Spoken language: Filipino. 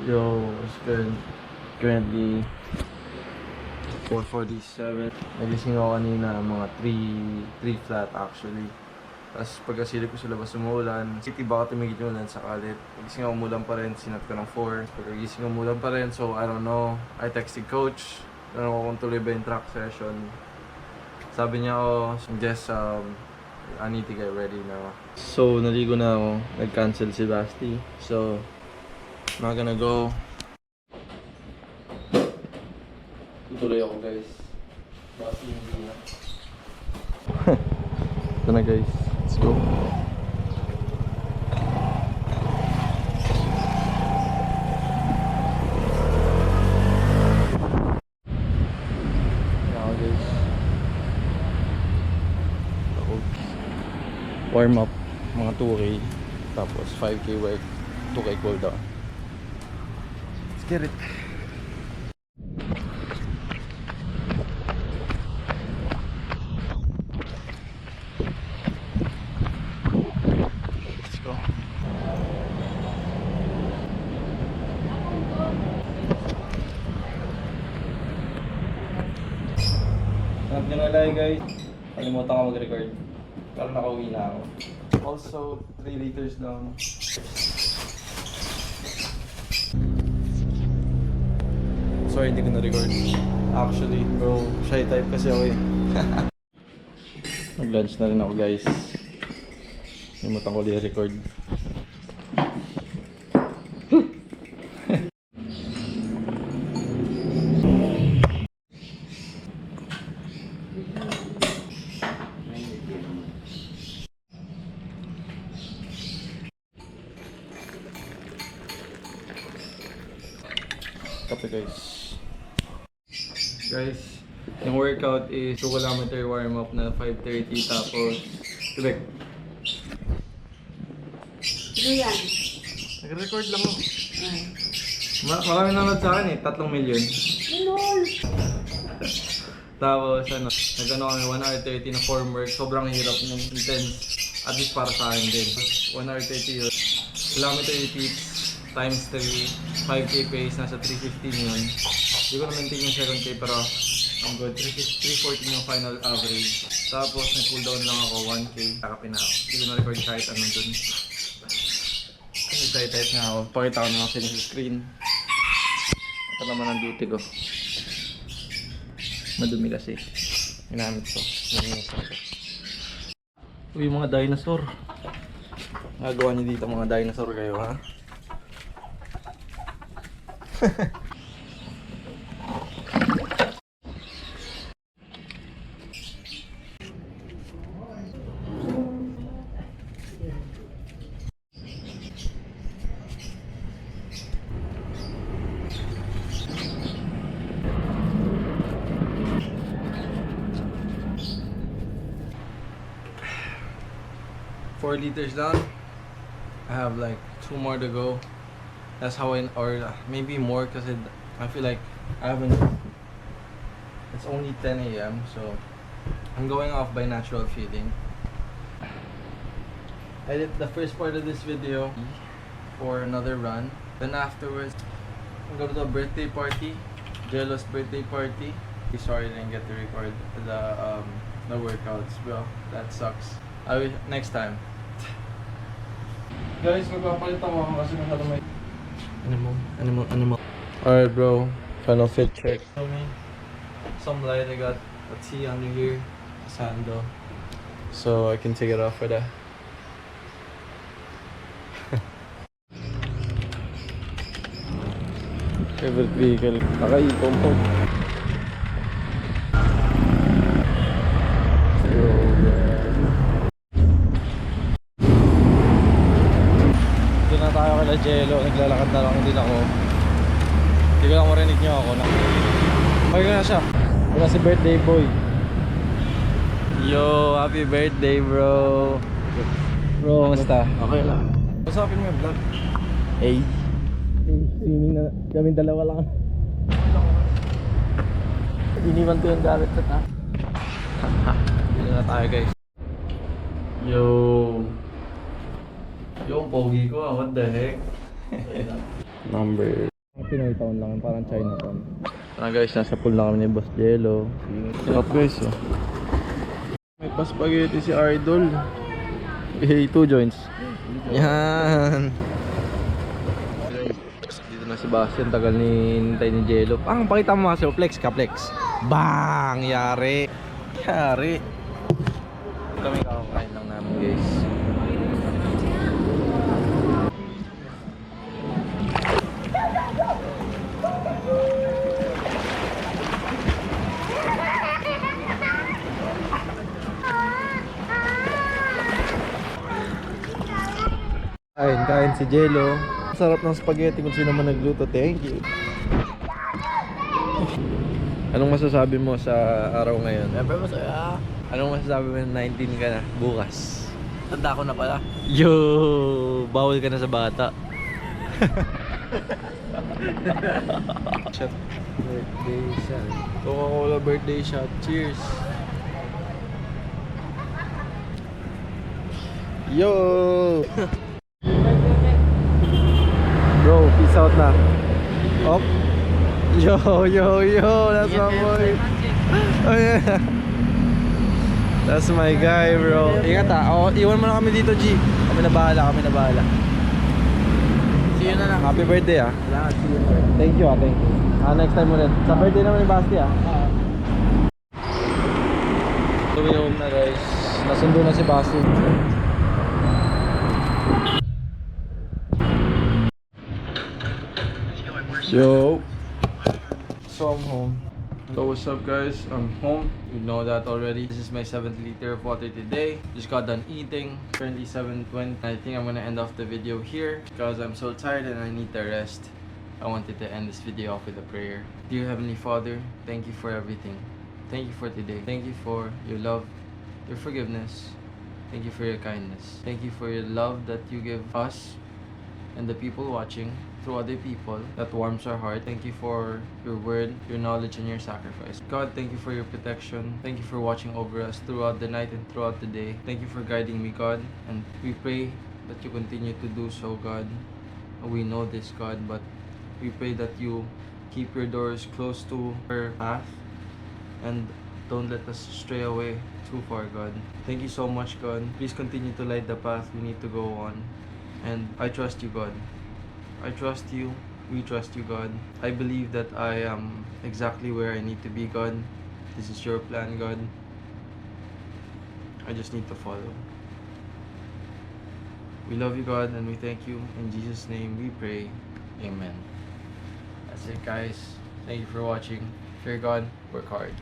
Yo, it's good. Currently 4:47. Nagising ako kanina mga 3 flat actually. Tapos pagkasilip ko sa labas umuulan, city baka tumigil yung ulan sa kalit. Nagising ako umulan pa rin, sinat ko ng 4. Pagkagising umulan pa rin, so I don't know. I texted coach. Tanong ko kung tuloy ba yung track session. Sabi niya I need to get ready now. So, naligo na ako. Nag-cancel si Basti. So, I'm not gonna go. Tutuloy ako guys. Basti hindi na. Ito na guys. Let's go. Now guys. Warm up. Mga 2K. Tapos 5K work. 2K cooldown. Let's get it. Let's go. Not gonna lie guys, kalimutan ko mag-record. Pero nakauwi na ako. Also, 3 liters lang. Sorry, hindi ko na-record. Actually, bro, shy type kasi ako eh. Nag-lunch na rin ako guys. Limutan ko ulit record. Kape guys, yung workout is 2 kilometer warm up na 5:30 tapos tubig. Ano yan? Nag-record lang ako. Marami nanonood sa akin eh, 3 million. Lol! Tapos nag-ano kami 1 hour 30 na form work, sobrang hirap ng intense. At least para sa akin din. 1 hour 30 yun. Kilometer repeats times 3, 5K pace, nasa 315 yun. Hindi ko na-maintain yung 2K pero I'm good. 314 yung final average. Tapos nag-cooldown lang ako 1K. Kakapin na ako. Hindi ko na-record kahit anong dun. Kasi tight nga ako. Pakita ko na lang sa inyo sa screen. Ito naman ang duty ko. Madumi kasi. Ginamit ko. Uy, mga dinosaur. Nagawa niyo dito mga dinosaur kayo ha? Four liters down. I have like 2 more to go. That's how or maybe more because I feel like I haven't. It's only 10 a.m. so I'm going off by natural feeling. I did the first part of this video for another run. Then afterwards, I'm going to the birthday party, Jello's birthday party. Sorry I didn't get to record the workouts, bro. That sucks. I will next time. Guys, magpapalit ako kasi masyado may animal. Alright bro, final fit check. Some light, I got a T under here, a sandal. So I can take it off for that. Favorite vehicle, nakaipon po. Tayo kala Jello, naglalakad na lang din ako. Hindi ko lang marinig niyo ako na. Okay na siya. Wala si birthday boy. Yo, happy birthday bro. Bro, kamusta? Okay lang. Usapin mo yung vlog. Hey. Swimming na kami dalawa lang. Iniwan ko yung gamit sa ta. Dito na tayo guys. Yo. Yung pogi ko, what the heck? Number Pinoy Town lang, parang Chinatown. Guys, nasa pool na kami ni Boss Jello. Sarap guys oh. May pa-spaghetti si Idol. Hey, 2 joints. Yan. Dito na si Bastian, tagal ni hintay ni Jello. Pakita mo kasi, flex ka, flex. Bang! Yari. Yari. Kami kakakain lang namin guys. Kain si Jello. Sarap ng spaghetti kung sino man nagluto. Thank you. Anong masasabi mo sa araw ngayon? Siyempre masaya. Anong masasabi mo na 19 ka na bukas? Tanda ko na pala. Yo! Bawal ka na sa bata. Shot. Birthday shot. Coca-Cola birthday shot. Cheers! Yo! Bro, peace out na. Op. Yo, yo, yo. That's my boy. Oh yeah. That's my guy, bro. Ingat ha. Oh, iwan mo na kami dito, G. Kami na bahala, kami na bahala. See you na lang. Happy birthday, ah. Salamat. See you. Thank you, ah. Thank you. Next time ulit. Sa birthday naman ni Basti, ah. Uwi home na, guys. Nasundo na si Basti. Yo. So I'm home. So what's up guys? I'm home. You know that already. This is my 7th liter of water today. Just got done eating. Currently 7:20. I think I'm gonna end off the video here because I'm so tired and I need to rest. I wanted to end this video off with a prayer. Dear Heavenly Father, thank you for everything. Thank you for today. Thank you for your love, your forgiveness. Thank you for your kindness. Thank you for your love that you give us and the people watching through other people that warms our heart. Thank you for your word, your knowledge, and your sacrifice. God, thank you for your protection. Thank you for watching over us throughout the night and throughout the day. Thank you for guiding me, God. And we pray that you continue to do so, God. We know this, God, but we pray that you keep your doors close to our path and don't let us stray away too far, God. Thank you so much, God. Please continue to light the path we need to go on. And I trust you, God. I trust you. We trust you, God. I believe that I am exactly where I need to be, God. This is your plan, God. I just need to follow. We love you, God, and we thank you. In Jesus' name we pray. Amen. That's it, guys. Thank you for watching. Fear God, work hard.